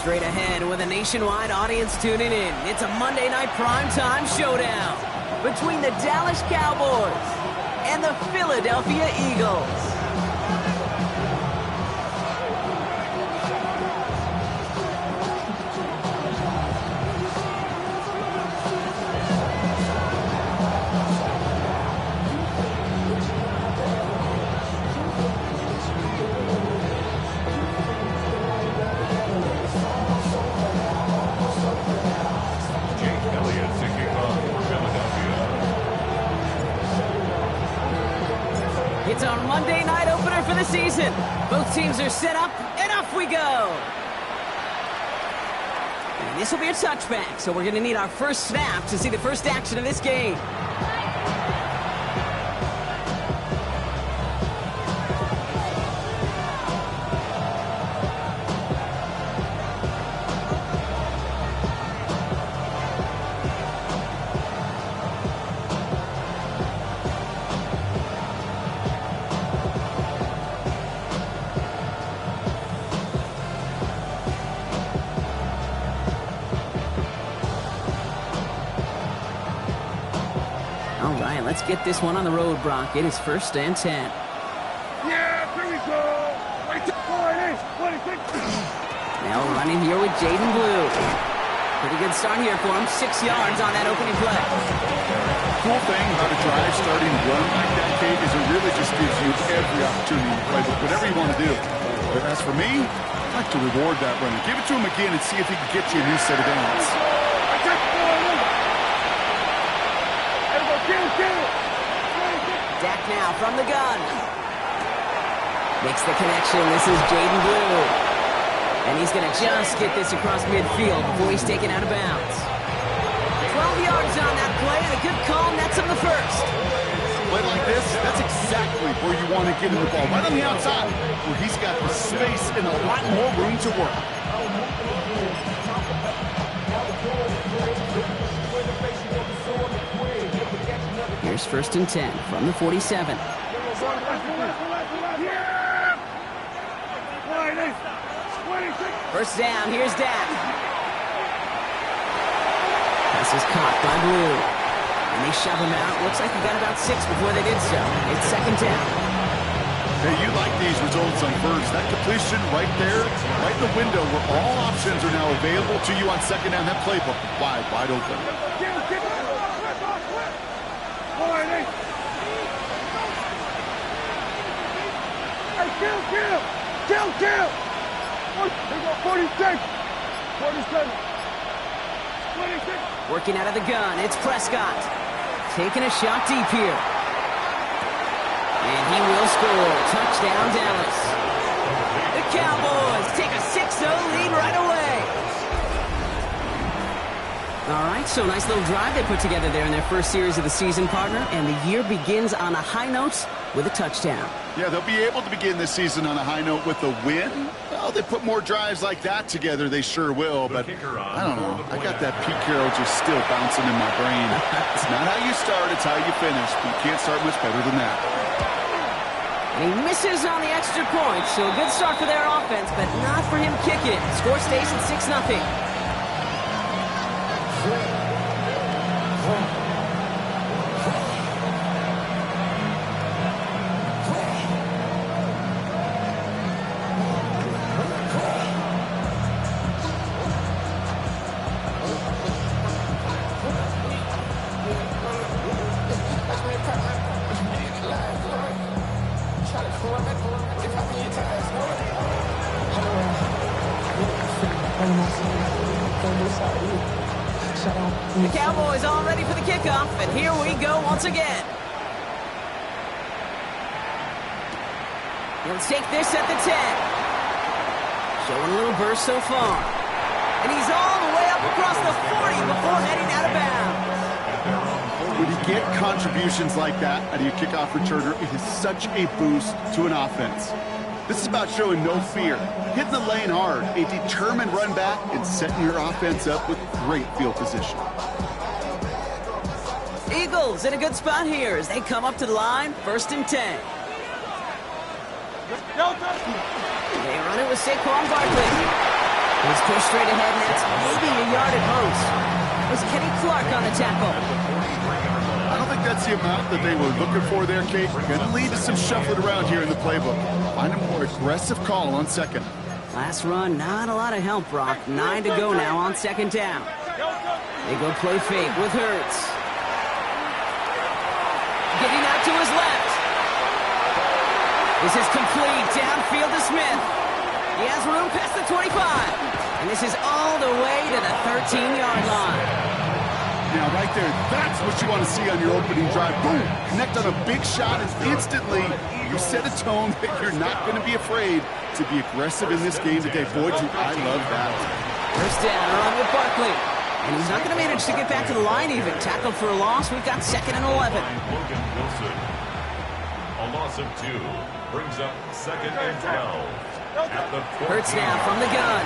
Straight ahead with a nationwide audience tuning in. It's a Monday night primetime showdown between the Dallas Cowboys and the Philadelphia Eagles. It's our Monday night opener for the season. Both teams are set up, and off we go. And this will be a touchback, so we're going to need our first snap to see the first action of this game. All right, let's get this one on the road, Brock. It is 1st and 10. Yeah, here we go. Now running here with Jaden Blue. Pretty good start here for him. 6 yards on that opening play. Cool thing about a drive starting run like that, Kate, is it really just gives you every opportunity to play whatever you want to do. But as for me, I'd like to reward that runner. Give it to him again and see if he can get you a new set of downs. Dak now from the gun. Makes the connection. This is Jaden Blue. And he's going to just get this across midfield before he's taken out of bounds. 12 yards on that play, and a good call nets him the first. Play like this, that's exactly where you want to get him the ball. Right on the outside, where he's got the space and a lot more room to work. Here's 1st and 10 from the 47. First down, here's Dak. Pass is caught by Blue. And they shove him out. Looks like he got about 6 before they did so. It's 2nd down. Hey, you like these results on first. That completion right there, right in the window where all options are now available to you on 2nd down. That playbook wide open. Kill! 46! Working out of the gun, it's Prescott. Taking a shot deep here. And he will score. Touchdown, Dallas. The Cowboys take a 6-0 lead right away. All right, so nice little drive they put together there in their first series of the season, partner. And the year begins on a high note with a touchdown. Yeah, they'll be able to begin this season on a high note with a win. Well, they put more drives like that together, they sure will. But I don't know. I got that Pete Carroll just still bouncing in my brain. It's not how you start, it's how you finish. But you can't start much better than that. And he misses on the extra point, so a good start for their offense, but not for him kicking it. Score stays at 6-0. The Cowboys all ready for the kickoff, and here we go once again. He'll take this at the 10. Showing a little burst so far. And he's all the way up across the 40 before heading out of bounds. When you get contributions like that out of your kickoff returner, it is such a boost to an offense. This is about showing no fear, hitting the lane hard, a determined run back, and setting your offense up with great field position. Eagles in a good spot here as they come up to the line, 1st and 10. They run it with Saquon Barkley. He's pushed straight ahead, and that's maybe a yard at most. It was Kenny Clark on the tackle. I don't think that's the amount that they were looking for there, Kate. Going to lead to some shuffling around here in the playbook. Find a more aggressive call on second. Last run, not a lot of help, Brock. 9 to go now on second down. They go play fake with Hurts. Getting out to his left. This is complete downfield to Smith. He has room past the 25. And this is all the way to the 13-yard line. Now, right there, that's what you want to see on your opening drive. Boom! Connect on a big shot, and instantly you set a tone that you're not going to be afraid to be aggressive in this game today. Boy, do I love that. First down, run with Barkley. And he's not going to manage to get back to the line even. Tackled for a loss. We've got 2nd and 11. A loss of 2 brings up 2nd and 12. Hurts now from the gun.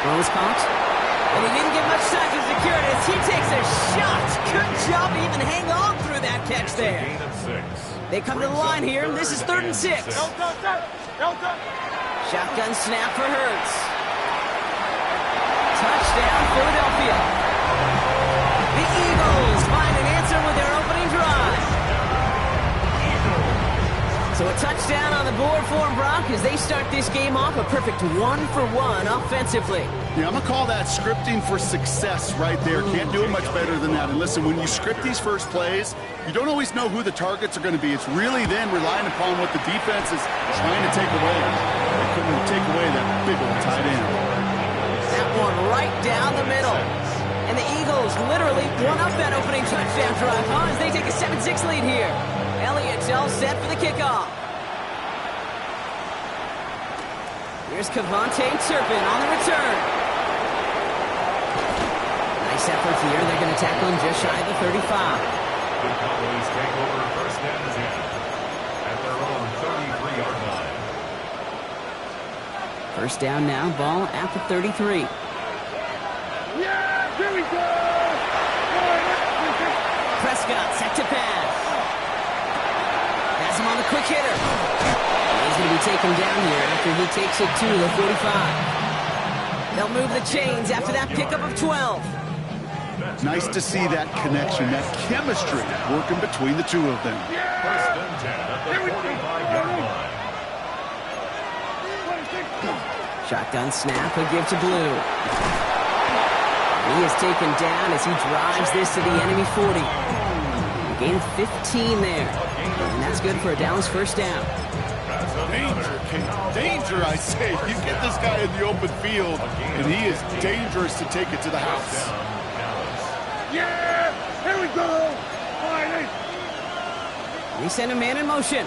Throws caught. And he didn't get much time to secure it as he takes a shot. Good job to even hang on through that catch there. They come to the line here, and this is 3rd and 6. Shotgun snap for Hurts. Touchdown, Philadelphia. The Eagles find an answer with their opening drive. So a touchdown on the board for them, Brock, as they start this game off a perfect 1-for-1 offensively. Yeah, I'm going to call that scripting for success right there. Can't do it much better than that. And listen, when you script these first plays, you don't always know who the targets are going to be. It's really then relying upon what the defense is trying to take away. They couldn't take away that big old tight end. That one right down the middle. And the Eagles literally won up that opening touchdown drive, as they take a 7-6 lead here. Elliott's all set for the kickoff. Here's Kevontae Turpin on the return. Nice effort here. They're going to tackle him just shy of the 35. The Cowboys take over 1st and 10 at their own 33-yard line. First down now, ball at the 33. Yeah, here we go! Prescott set to pass. Has him on the quick hitter. He's going to be taken down here after he takes it to the 45. They'll move the chains after that pickup of 12. Nice to see that connection, that chemistry working between the two of them. 1st and 10 at the 45-yard line. Shotgun snap, a give to Blue. He is taken down as he drives this to the enemy 40. Gain 15 there. And that's good for a Dallas first down. Danger, Kate. Danger, I say. You get this guy in the open field, and he is dangerous to take it to the house. Yeah, here we go! They send a man in motion.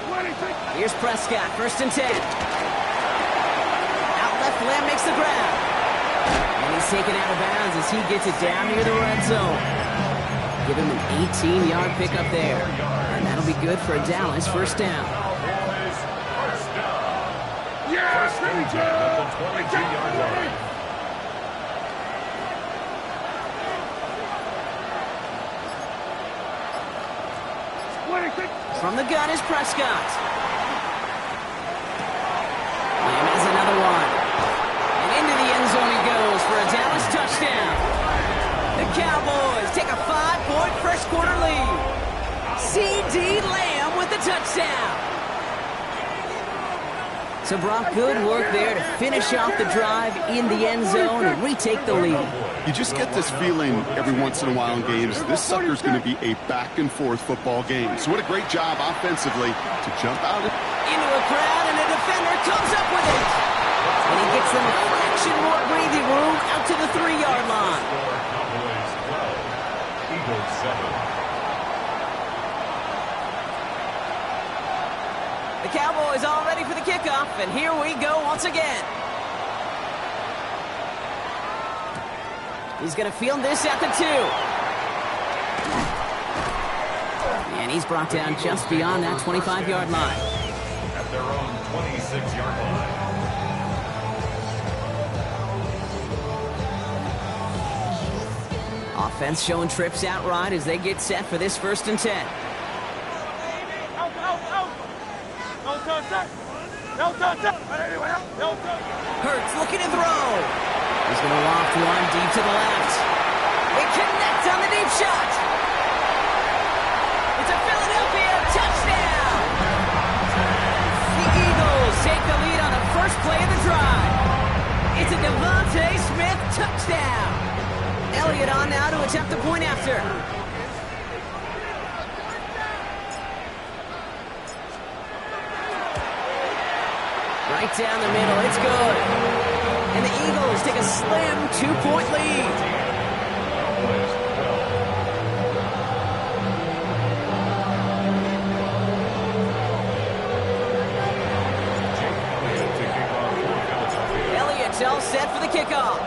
26. Here's Prescott, 1st and 10. Out left, Lamb makes the grab. And he's taken out of bounds as he gets it down near the red zone. Give him an 18-yard pickup there. And that'll be good for a Dallas first down. Yeah, here we go! 22-yard line. From the gun is Prescott. Lamb has another one. And into the end zone he goes for a Dallas touchdown. The Cowboys take a 5-point first quarter lead. C.D. Lamb with the touchdown. So, Brock, good work there to finish off the drive in the end zone and retake the lead. You just get this feeling every once in a while in games. This sucker's going to be a back-and-forth football game. So what a great job offensively to jump out. Into a crowd, and a defender comes up with it. And he gets them a fraction more breathing room out to the 3-yard line. Cowboys 12, Eagles 7. The Cowboys all ready for the kickoff, and here we go once again. He's going to field this at the 2. And he's brought down just beyond that 25-yard line. At their own 26-yard line. Offense showing trips out right as they get set for this 1st and 10. No touch. Hurts looking to throw. He's going to loft one deep to the left. They connect on the deep shot. It's a Philadelphia touchdown. The Eagles take the lead on the first play of the drive. It's a Devontae Smith touchdown. Elliott on now to attempt the point after. Right down the middle, it's good. And the Eagles take a slim 2-point lead. Elliott's all set for the kickoff.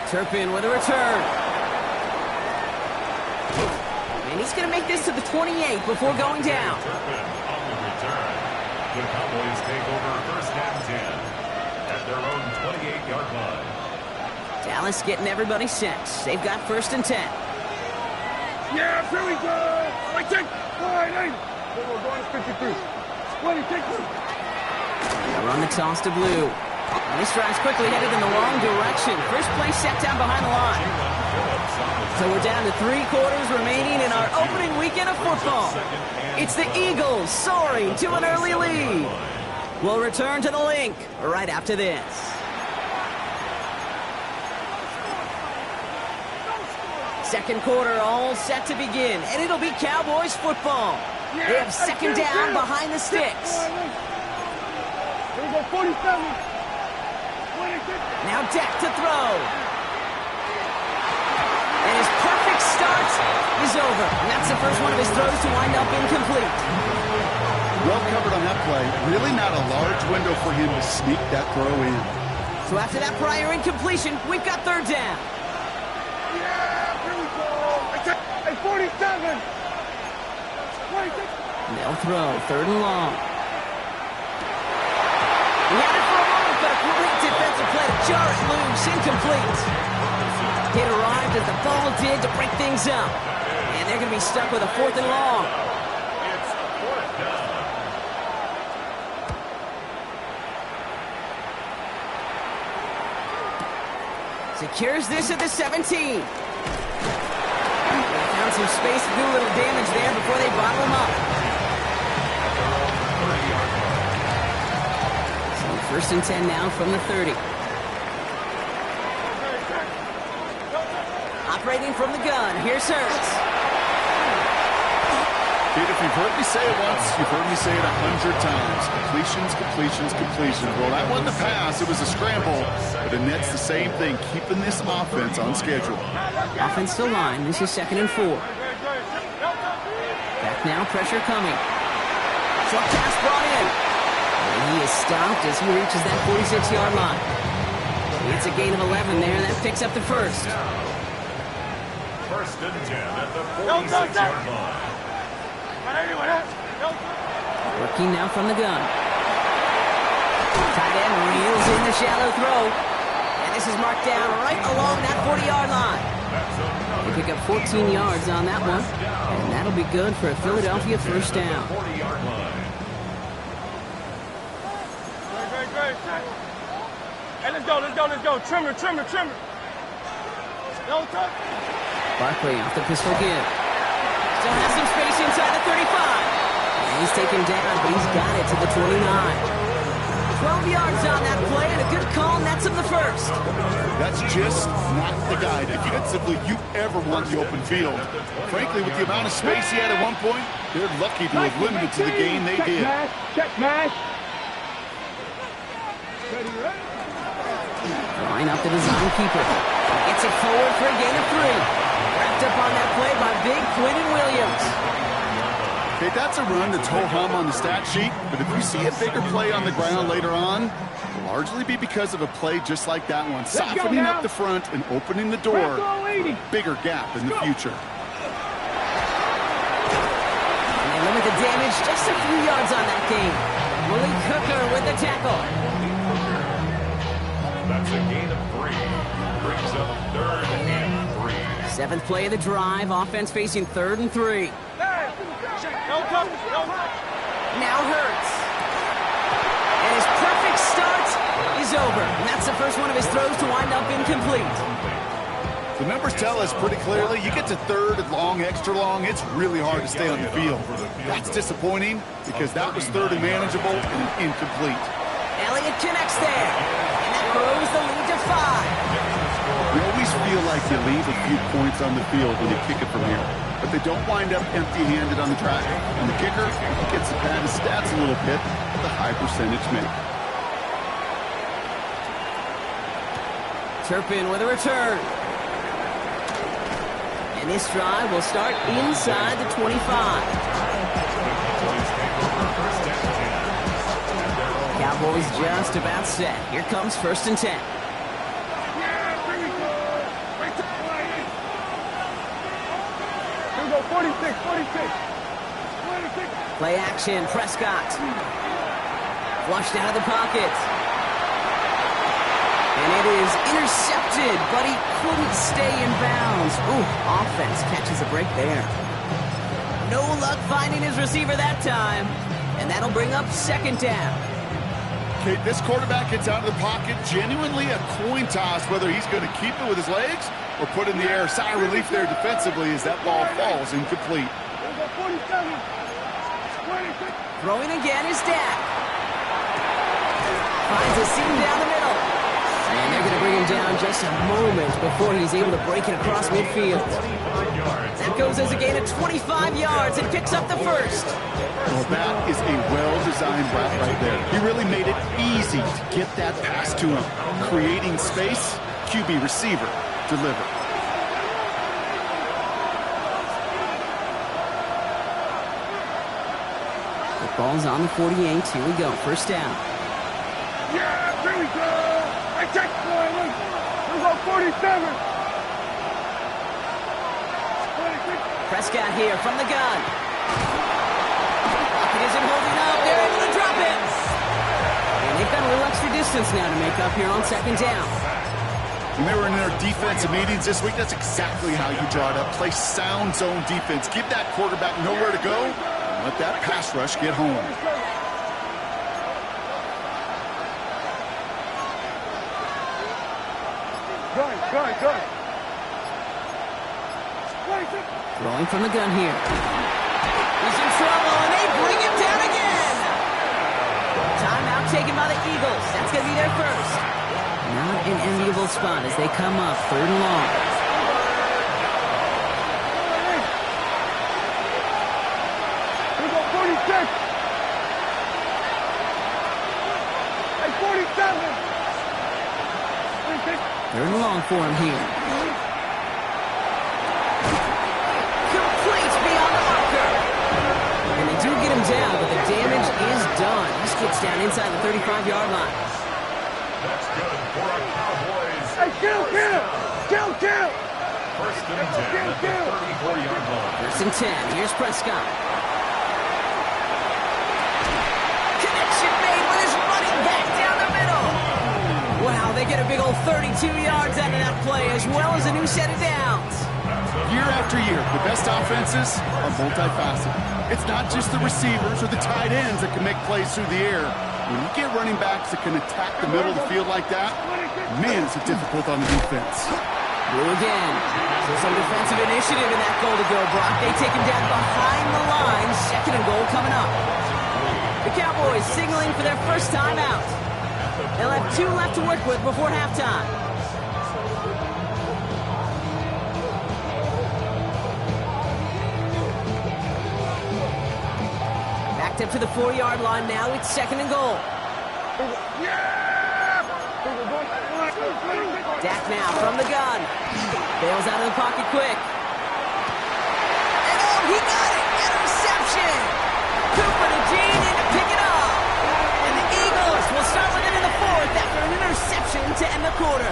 Turpin with a return. And he's going to make this to the 28 before going down. Turpin on the return. The Cowboys take over first and 10 at their own 28-yard line. Dallas getting everybody set. They've got first and 10. Yeah, here we go. Right, take. All right, hey. Go on, 53. 20, take two. They'll run the toss to Blue. And this drive's quickly headed in the wrong direction. First play set down behind the line. So we're down to 3 quarters remaining in our opening weekend of football. It's the Eagles soaring to an early lead. We'll return to the link right after this. Second quarter all set to begin, and it'll be Cowboys football. They have second down behind the sticks. Here we go, 47. Now Dak to throw. And his perfect start is over. And that's the first one of his throws to wind up incomplete. Well covered on that play. Really not a large window for him to sneak that throw in. So after that prior incompletion, we've got third down. Yeah, here we go. Hey, 47. 26. They'll throw third and long. He had it for a moment, but a great defensive play to jar it loose. Incomplete. It arrived as the ball did to break things up. And they're going to be stuck with a fourth and long. It's fourth down. Secures this at the 17. They found some space to do a little damage there before they bottle him up. So first and 10 now from the 30. Operating from the gun, here's Hurts. Dude, if you've heard me say it once, you've heard me say it 100 times. Completions, completions, completions. Well, that wasn't a pass. It was a scramble. But the net's the same thing, keeping this offense on schedule. Offense to line. This is 2nd and 4. Back now, pressure coming. Short pass brought in. And he is stopped as he reaches that 46-yard line. It's a gain of 11 there. That picks up the first. First and 10 at the 46-yard line. Working now from the gun. Tight end reels in the shallow throw. And this is marked down right along that 40-yard line. They pick up 14 yards on that one. And that'll be good for a Philadelphia first down. Great. Hey, let's go. Trimmer. Don't touch. Barkley off the pistol give. Still has some space inside the 35. And he's taken down, but he's got it to the 29. 12 yards on that play, and a good call nets him the first. That's just not the guy defensively you ever want the open field. Frankly, with the amount of space he had at one point, they're lucky to have limited to the game they did. Check mash. Line up the design keeper. Gets it forward for a gain of 3. Wrapped up on that play by big Quinnen Williams. Okay, that's a run that's ho-hum on the stat sheet, but if you see a bigger play on the ground later on, it'll largely be because of a play just like that one, softening up the front and opening the door for a bigger gap in the future. And they limit the damage just a few yards on that game. Willie Cooker with the tackle. That's a gain of 3. Brings up 3rd and 3. 7th play of the drive. Offense facing 3rd and 3. now hurts. And his perfect start is over. And that's the first one of his throws to wind up incomplete. The numbers tell us pretty clearly, you get to third and long, extra long, it's really hard to stay on the field. That's disappointing because that was third and manageable and incomplete. Elliott connects there. And that grows the lead to 5. You always feel like you leave a few points on the field when you kick it from here, but they don't wind up empty-handed on the track. And the kicker gets to pad his stats a little bit with a high percentage make. Turpin with a return. And this drive will start inside the 25. Cowboys just about set. Here comes 1st and 10. Yeah, here we go. Right to the line. Here we go, 46, 46. 46. Play action, Prescott. Flushed out of the pocket. And it is intercepted, but he couldn't stay in bounds. Ooh, offense catches a break there. No luck finding his receiver that time. And that'll bring up 2nd down. Okay, this quarterback gets out of the pocket, genuinely a coin toss whether he's going to keep it with his legs or put in the air. Sigh of relief there defensively as that ball falls incomplete. Here we go, 47. 26. Throwing again is Dak. Finds a seam down the middle. And they're going to bring him down just a moment before he's able to break it across midfield. That goes as a gain of 25 yards and picks up the first. Well, that is a well-designed route right there. He really made it easy to get that pass to him. Creating space, QB receiver, deliver. The ball's on the 48. Here we go. 1st down. Yeah, here we go. I check for him. Here we go, 47. 26. Prescott here from the gun. Pocket isn't holding up. They're able to drop it. And they've got a little extra distance now to make up here on 2nd down. When they were in their defensive meetings this week, that's exactly how you draw it up. Play sound zone defense. Give that quarterback nowhere to go and let that pass rush get home. Good. 26. Throwing from the gun here. He's in trouble, and they bring him down again. Timeout taken by the Eagles. That's going to be their first. Not an enviable spot as they come up 3rd and long. Here we go, 46. Hey, 47. 26. 3rd and long for him here. Complete beyond the marker. And they do get him down, but the damage is done. He gets down inside the 35-yard line. That's good for a Cowboys. Hey, kill. 1st and 10 at the 34-yard line. 1st and 10. Here's Prescott. Connection made with his running back down the middle. Wow, they get a big old 32 yards out of that play, as well as a new set of downs. Year after year, the best offenses are multifaceted. It's not just the receivers or the tight ends that can make plays through the air. When you get running backs that can attack the middle of the field like that, man, is it difficult on the defense. Blue again. So some defensive initiative in that goal to go, Brock. They take him down behind the line. 2nd and goal coming up. The Cowboys signaling for their first time out. They'll have 2 left to work with before halftime. Backed up to the 4-yard line now. It's 2nd and goal. Dak now from the gun. Bails out of the pocket quick. And oh, he got it! Interception! Cooper to Gene in to pick it up. And the Eagles will start with it in the 4th after an interception to end the quarter.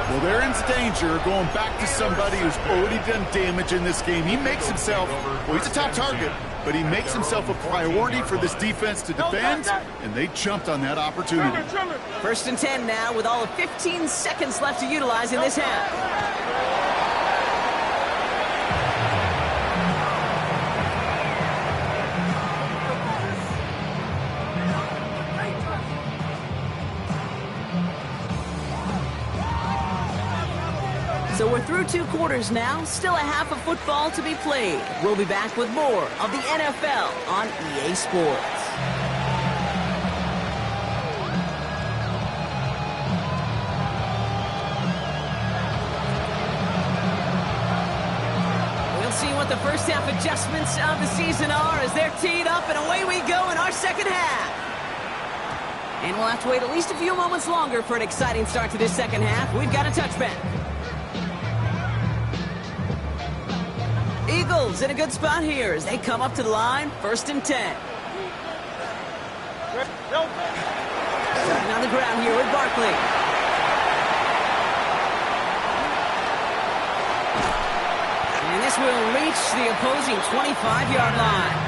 Well, they're in danger going back to somebody who's already done damage in this game. He makes himself, well, he's a top target, but he makes himself a priority for this defense to defend, and they jumped on that opportunity. 1st and 10 now with all of 15 seconds left to utilize in this half. So we're through 2 quarters now, still a half of football to be played. We'll be back with more of the NFL on EA Sports. See what the first half adjustments of the season are as they're teed up, and away we go in our second half. And we'll have to wait at least a few moments longer for an exciting start to this second half. We've got a touchback. Eagles in a good spot here as they come up to the line, 1st and 10. Starting on the ground here with Barkley. And this will reach the opposing 25-yard line.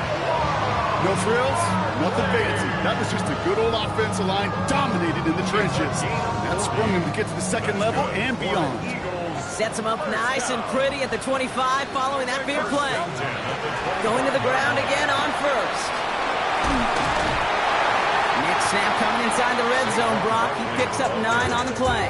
No frills, nothing fancy. That was just a good old offensive line dominated in the trenches. That sprung him to get to the second level and beyond. Sets him up nice and pretty at the 25 following that big play. Going to the ground again on 1st. Next snap coming inside the red zone, Brock. He picks up 9 on the play.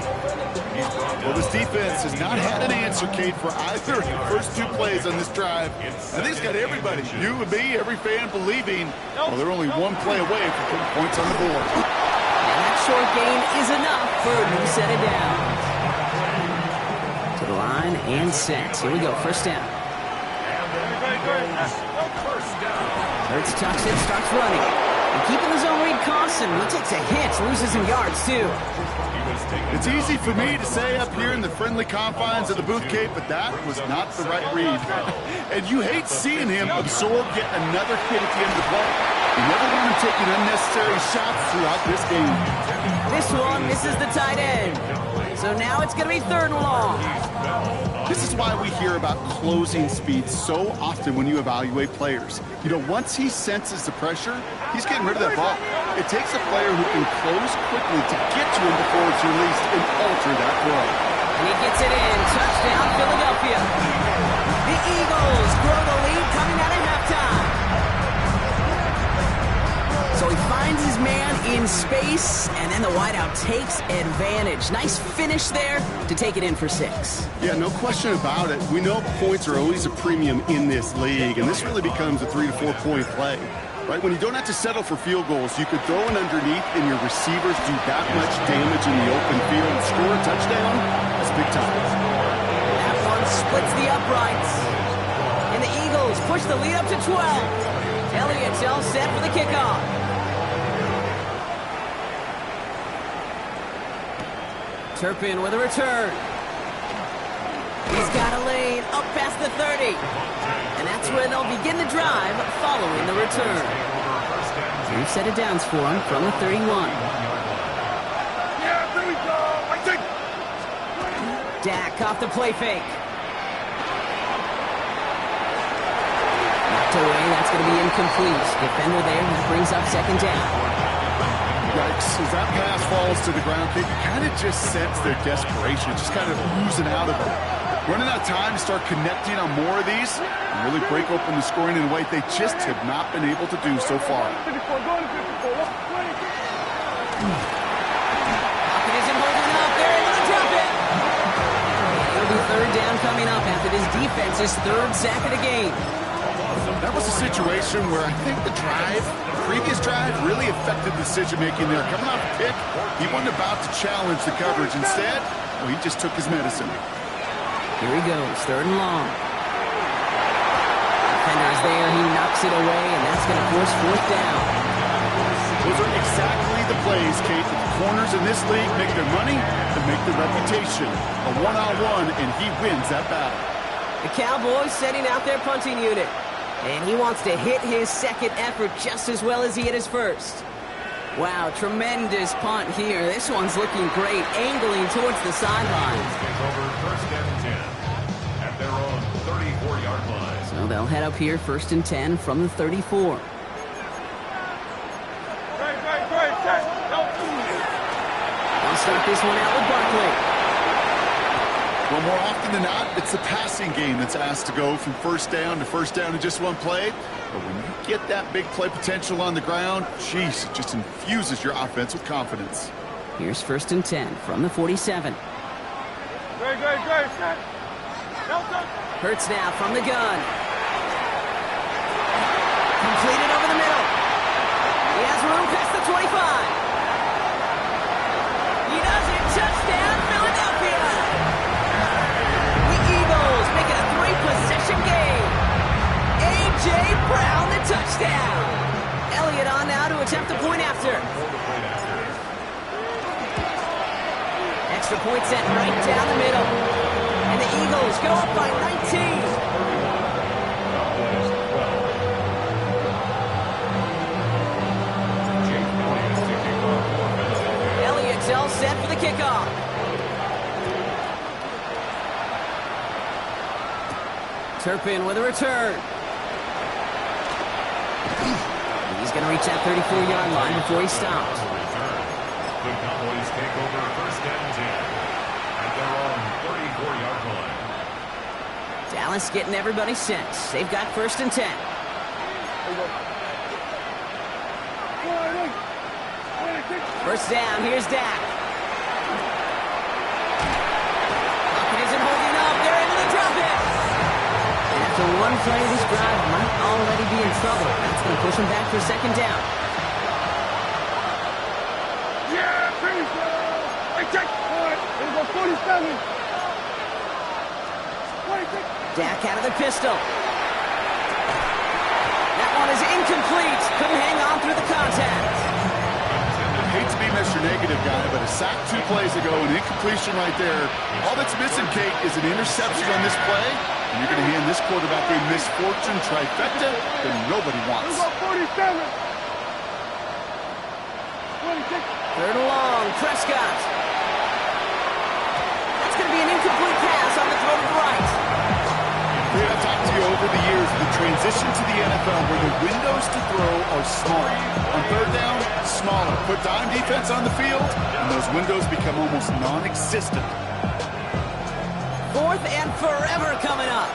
Well, this defense has not had an answer, Kate, for either of the first 2 plays on this drive. I think it's got everybody, you and me, every fan believing, well, they're only 1 play away from putting points on the board. And that short gain is enough for a new set of downs. To the line and set. Here we go, 1st down. Hurts tucks it, starts running. And keeping the zone read costs him. He takes a hit, loses some yards, too. It's easy for me to say up here in the friendly confines of the booth, Kate, but that was not the right read. And you hate seeing him absorb yet another hit at the end of the play. You never want him taking unnecessary shots throughout this game. This one misses the tight end. So now it's going to be 3rd and long. This is why we hear about closing speed so often when you evaluate players. You know, once he senses the pressure, he's getting rid of that ball. It takes a player who can close quickly to get to him before it's released and alter that throw. And he gets it in. Touchdown, Philadelphia. The Eagles grow the lead coming out of halftime. So he finds his man in space, and then the wideout takes advantage. Nice finish there to take it in for 6. Yeah, no question about it. We know points are always a premium in this league, and this really becomes a 3 to 4 point play. Right, when you don't have to settle for field goals, you could throw it underneath and your receivers do that much damage in the open field and score a touchdown. That's big time. That one splits the uprights. And the Eagles push the lead up to 12. Elliott's all set for the kickoff. Turpin with a return. He's got a lane up past the 30. And that's where they'll begin the drive following the return. New set of downs for him from the 31. Yeah, there we go. I think. Dak off the play fake. Knocked away. That's going to be incomplete. Defender there. That brings up 2nd down. Yikes, as that pass falls to the ground, you kind of just sense their desperation, just kind of oozing out of them. Running out of time to start connecting on more of these and really break open the scoring in a way they just have not been able to do so far. Pocket isn't holding up. They're able to drop it. It'll be 3rd down coming up after this defense's 3rd sack of the game. That was a situation where I think the previous drive really affected decision-making there. Coming off a pick, he wasn't about to challenge the coverage. Instead, well, he just took his medicine. Here he goes, 3rd and long. Defender is there, he knocks it away, and that's going to force 4th down. Those are exactly the plays, Kate, that the corners in this league make their money and make their reputation. A one-on-one, and he wins that battle. The Cowboys setting out their punting unit. And he wants to hit his 2nd effort just as well as he hit his 1st. Wow, tremendous punt here. This one's looking great, angling towards the sideline. Over 1st and 10 at their own 34-yard line. So they'll head up here, 1st and 10 from the 34. They'll start this one out with Barkley. Well, more often than not, it's the passing game that's asked to go from 1st down to 1st down in just 1 play. But when you get that big play potential on the ground, geez, it just infuses your offense with confidence. Here's 1st and 10 from the 47. Good. Set. Hurts now from the gun. Completed over the middle. He has room past the 25. He does it. Touchdown, Philadelphia. The Eagles make it a 3-possession game. A.J. Brown, the touchdown. Elliott on now to attempt the point after. Extra point set right down the middle. And the Eagles go up by 19. Elliott's all set for the kickoff. Turpin with a return. He's going to reach that 34-yard line before he stops. The Cowboys take over first and 10 at their own 34-yard line. Dallas getting everybody set. They've got first and 10. First down, here's Dak. Pocket isn't holding up. They're able to drop it. And after one play, this drive might already be in trouble. That's going to push him back for a second down. Dak out of the pistol. That one is incomplete. Couldn't hang on through the contact. I hate to be Mr. Negative guy, but a sack 2 plays ago, an incompletion right there. All that's missing, Kate, is an interception on this play, and you're going to hand this quarterback a misfortune trifecta that nobody wants. 3rd and long, Prescott. That's going to be an incomplete pass on the throw to the right. Kate, I've talked to you over the years, the transition to the NFL where the windows to throw are smaller. On 3rd down, smaller. Put dime defense on the field, and those windows become almost non-existent. 4th and forever coming up.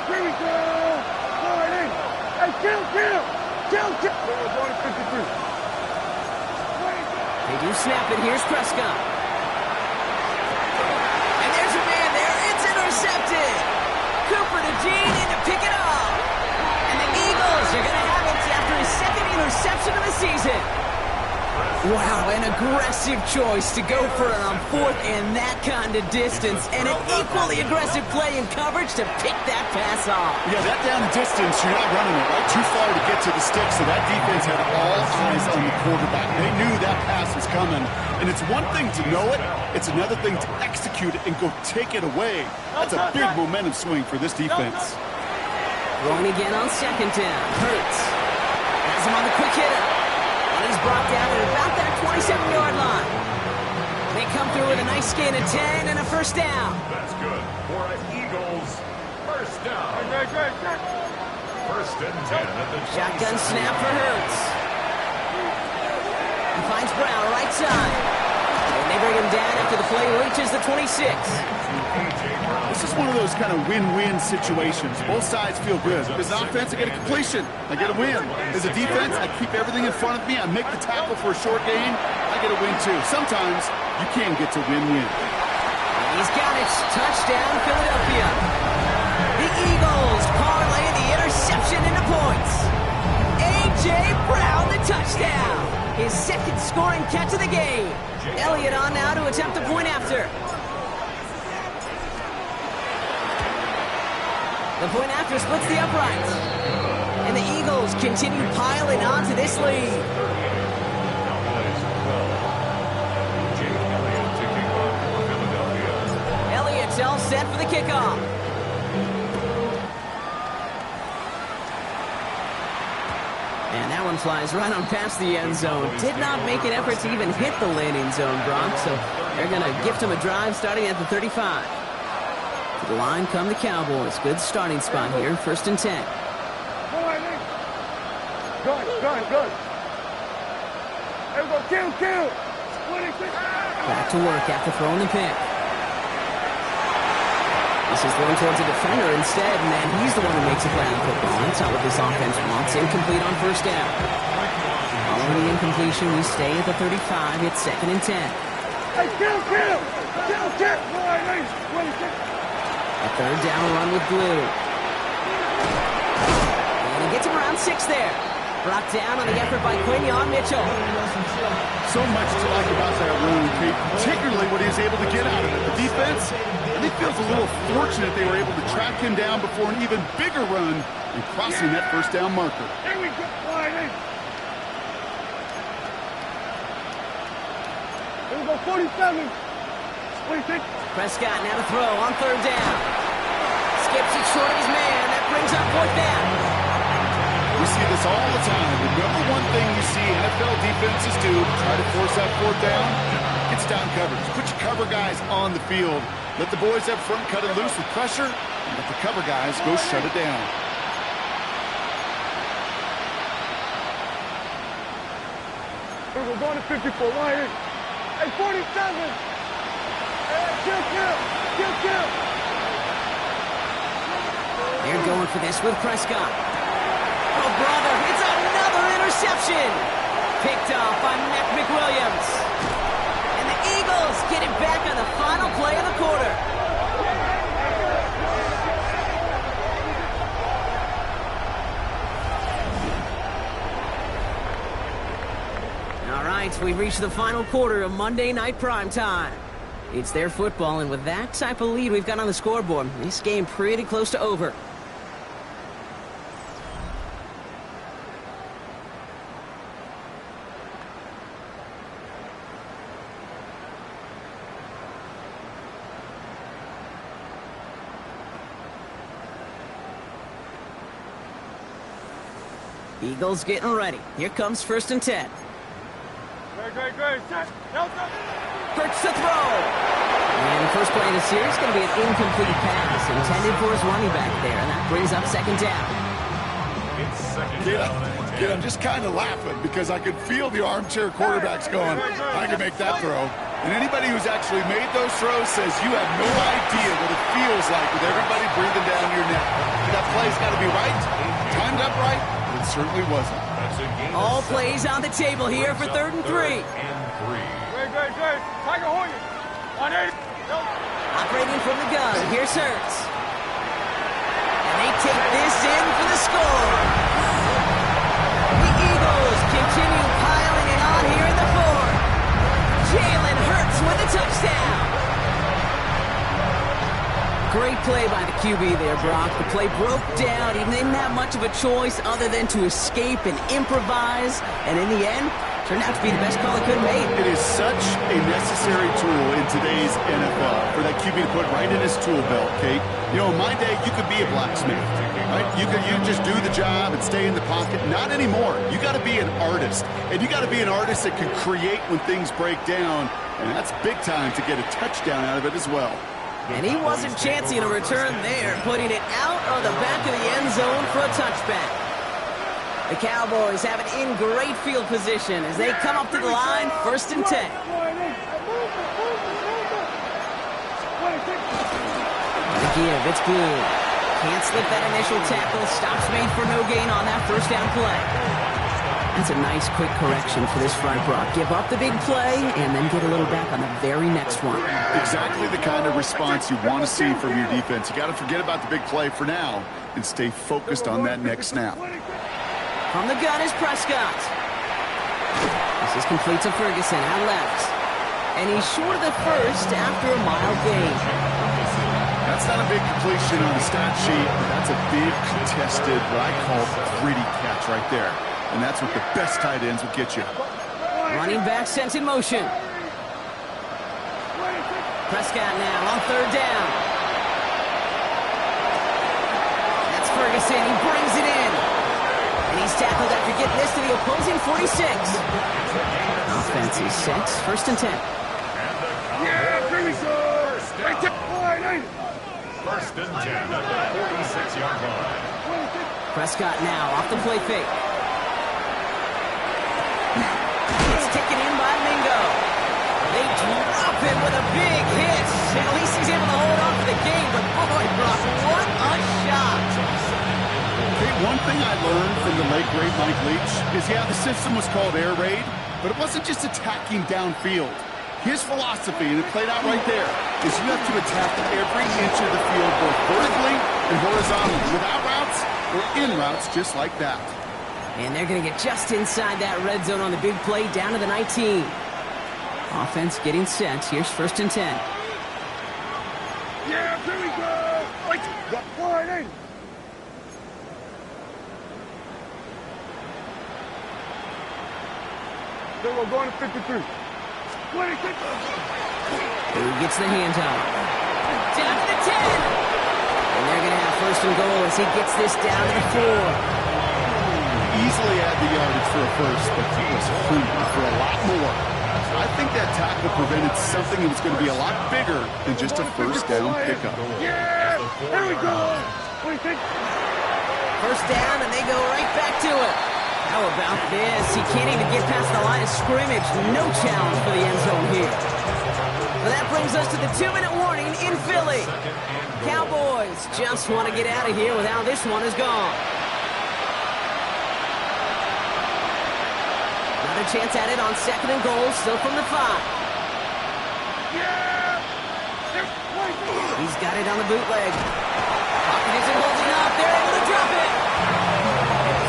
Here we go. Hey, kill. We're going to 53. They do snap it. Here's Prescott. And there's a man there. It's intercepted. Cooper to Jean in to pick it up. And the Eagles are going to have it after his 2nd interception of the season. Wow, an aggressive choice to go for it on 4th and that kind of distance. And an equally aggressive play in coverage to pick that pass off. Yeah, that down distance, you're not running it right too far to get to the stick, so that defense had all eyes on the quarterback. They knew that pass was coming, and it's one thing to know it, it's another thing to execute it and go take it away. That's a big momentum swing for this defense. Throwing again on 2nd down. Hurts. Has him on the quick hitter. And he's brought down at about that 27-yard line. They come through with a nice gain of 10 and a first down. That's good for an Eagles first down. First and 10 at the Shotgun snap for Hurts. He finds Brown right side. And they bring him down after the play reaches the 26. This is one of those kind of win-win situations. Both sides feel good. As an offense, I get a completion. I get a win. As a defense, I keep everything in front of me. I make the tackle for a short gain. I get a win, too. Sometimes you can get to win-win. He's got it. Touchdown, Philadelphia. The Eagles parlay the interception into points. A.J. Brown, the touchdown. His 2nd scoring catch of the game. Elliott on now to attempt the point after. The point after splits the uprights. And the Eagles continue piling on to this lead. Elliott's all set for the kickoff. And that one flies right on past the end zone. Did not make an effort to even hit the landing zone, Brock. So they're going to gift him a drive starting at the 35. To the line come the Cowboys. Good starting spot here. First and 10. Good. There we go. Kill. Back to work after throwing the pick. This is thrown towards a defender instead, and then he's the one who makes a play on the football. That's not what this offense wants. Incomplete on first down. Following the incompletion, we stay at the 35. It's 2nd and 10. Hey, kill! Wide eight. 26. A third down run with Blue. And he gets him around 6 there. Brought down on the effort by Quinion Mitchell. So much to like about that run, Kate, particularly what he was able to get out of it. The defense, I think, feels a little fortunate they were able to track him down before an even bigger run and crossing that first down marker. Here we go. Wide eight. Here we go. 47. 26. Prescott now to throw on third down. Skips it short of his man. That brings up fourth down. We see this all the time. The number one thing you see NFL defenses do, try to force that fourth down, it's down coverage. Put your cover guys on the field. Let the boys up front cut it loose with pressure, and let the cover guys go shut it down. We're going to 54. Wide eight. Hey, 47. Kill. They're going for this with Prescott. Oh, brother, it's another interception. Picked off by Matt McWilliams. And the Eagles get it back on the final play of the quarter. All right, we've reached the final quarter of Monday Night Primetime. It's their football, and with that type of lead we've got on the scoreboard, this game pretty close to over. Eagles getting ready. Here comes 1st and 10. Great. Set. Delta. Hurts to throw. And the first play of the series is going to be an incomplete pass intended for his running back there, and that brings up 2nd down. It's 2nd down and 10. Kid, I'm just kind of laughing because I could feel the armchair quarterbacks going, I can make that throw. And anybody who's actually made those throws says you have no idea what it feels like with everybody breathing down your neck. That play's got to be right, timed up right, but it certainly wasn't. All plays on the table here for 3rd and 3. Great. Tiger Hoyer. 180. Operating from the gun, here's Hurts. And they take this in for the score. The Eagles continue piling it on here in the 4th. Jalen Hurts with a touchdown. Great play by the QB there, Brock. The play broke down. He didn't have much of a choice other than to escape and improvise. And in the end, turned out to be the best call he could have made. It is such a necessary tool in today's NFL for that QB to put right in his tool belt, Kate. You know, in my day, you could be a blacksmith, right? You just do the job and stay in the pocket. Not anymore. You got to be an artist, and you got to be an artist that can create when things break down, and that's big time to get a touchdown out of it as well. And he wasn't chancing a return there, putting it out on the back of the end zone for a touchback. The Cowboys have it in great field position as they come up to the line, 1st and 10. The give, it's Blue. Can't slip that initial tackle. Stops made for no gain on that 1st down play. That's a nice quick correction for this front, Brock. Give up the big play and then get a little back on the very next one. Exactly the kind of response you want to see from your defense. You got to forget about the big play for now and stay focused on that next snap. From the gun is Prescott. This is complete to Ferguson out left. And he's short of the 1st after a mile gain. That's not a big completion on the stat sheet, but that's a big contested, what I call gritty catch right there. And that's what the best tight ends will get you. Running back sent in motion. Prescott now on 3rd down. That's Ferguson. He brings it in. And he's tackled after getting this to the opposing 46. Offense is set. 1st and 10. Yeah, here we go. 1st and 10 at the 46-yard line. Prescott now off the play fake. It's taken in by Mingo. They drop him with a big hit. At least he's able to hold on for the game, but boy, Brock, what a shot. Okay, one thing I learned from the late, great Mike Leach is, yeah, the system was called air raid, but it wasn't just attacking downfield. His philosophy, and it played out right there, is you have to attack every inch of the field, both vertically and horizontally, without routes or in routes, just like that. And they're going to get just inside that red zone on the big play, down to the 19. Offense getting set. Here's 1st and 10. Yeah, here we go. Right. Wide in. Then we're going to 53. 26. Who gets the handoff? Down to the 10. And they're going to have 1st and goal as he gets this down to the 4. Easily had the yardage for a first, but he was hungry for a lot more. I think that tackle prevented something that was going to be a lot bigger than just a 1st down pickup. Yeah, here we go. 26. 1st down, and they go right back to it. How about this? He can't even get past the line of scrimmage. No challenge for the end zone here. Well, that brings us to the 2-minute warning in Philly. Cowboys just want to get out of here with how this one is gone. Another chance at it on 2nd and goal, still from the 5. Yeah. He's got it on the bootleg. Pocket isn't holding up. They're able to drop it.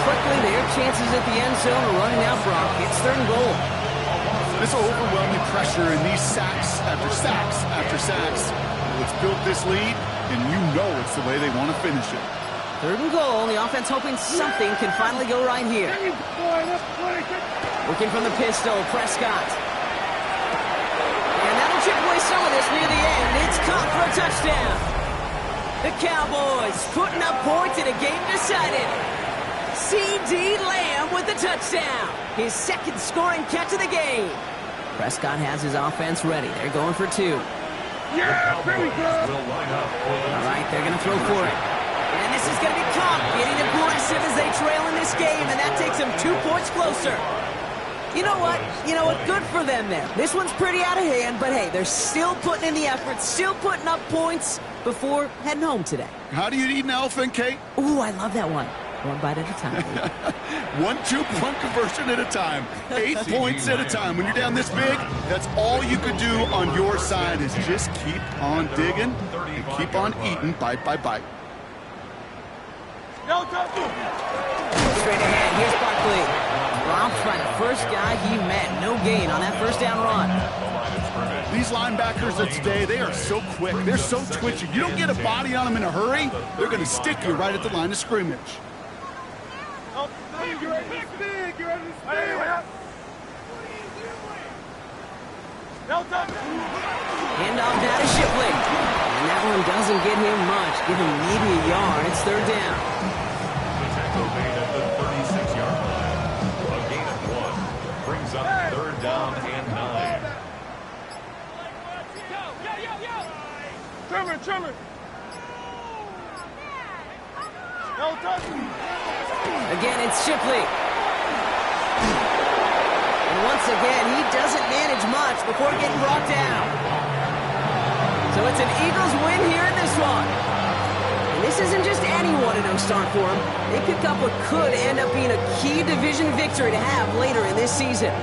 Quickly, their chances at the end zone are running out, Brock. It's 3rd and goal. This overwhelming pressure and these sacks after sacks after sacks. It's built this lead, and you know it's the way they want to finish it. 3rd and goal. The offense hoping something can finally go right here. Working from the pistol, Prescott. And that'll chip away some of this near the end. It's caught for a touchdown. The Cowboys putting up points in a game decided. C.D. Lamb with the touchdown. His 2nd scoring catch of the game. Prescott has his offense ready. They're going for 2. Yeah, there we go. All right, they're going to throw for it. And this is going to be caught. Getting aggressive as they trail in this game, and that takes them 2 points closer. You know what? Good for them there. This one's pretty out of hand, but hey, they're still putting in the effort, still putting up points before heading home today. How do you eat an elephant, Kate? Ooh, I love that one. 1 bite at a time. 1 2-point conversion at a time. 8 points at a time. When you're down this big, that's all you could do on your side is just keep on digging and keep on eating bite by bite. Straight ahead, here's Barkley. Drops by the first guy he met. No gain on that 1st down run. These linebackers of today, they are so quick. They're so twitchy. You don't get a body on them in a hurry, they're going to stick you right at the line of scrimmage. You're ready to stick. You're ready to stick. Handoff down to Shipley. And that one doesn't get him much. Give him maybe a yard. It's 3rd down. The tackle made at the 36-yard line. A gain of 1 brings up 3rd down and 9. Trimmer. Again, it's Shipley. And once again, he doesn't manage much before getting brought down. So it's an Eagles win here in this one. And this isn't just anyone who don't start for them. They pick up what could end up being a key division victory to have later in this season.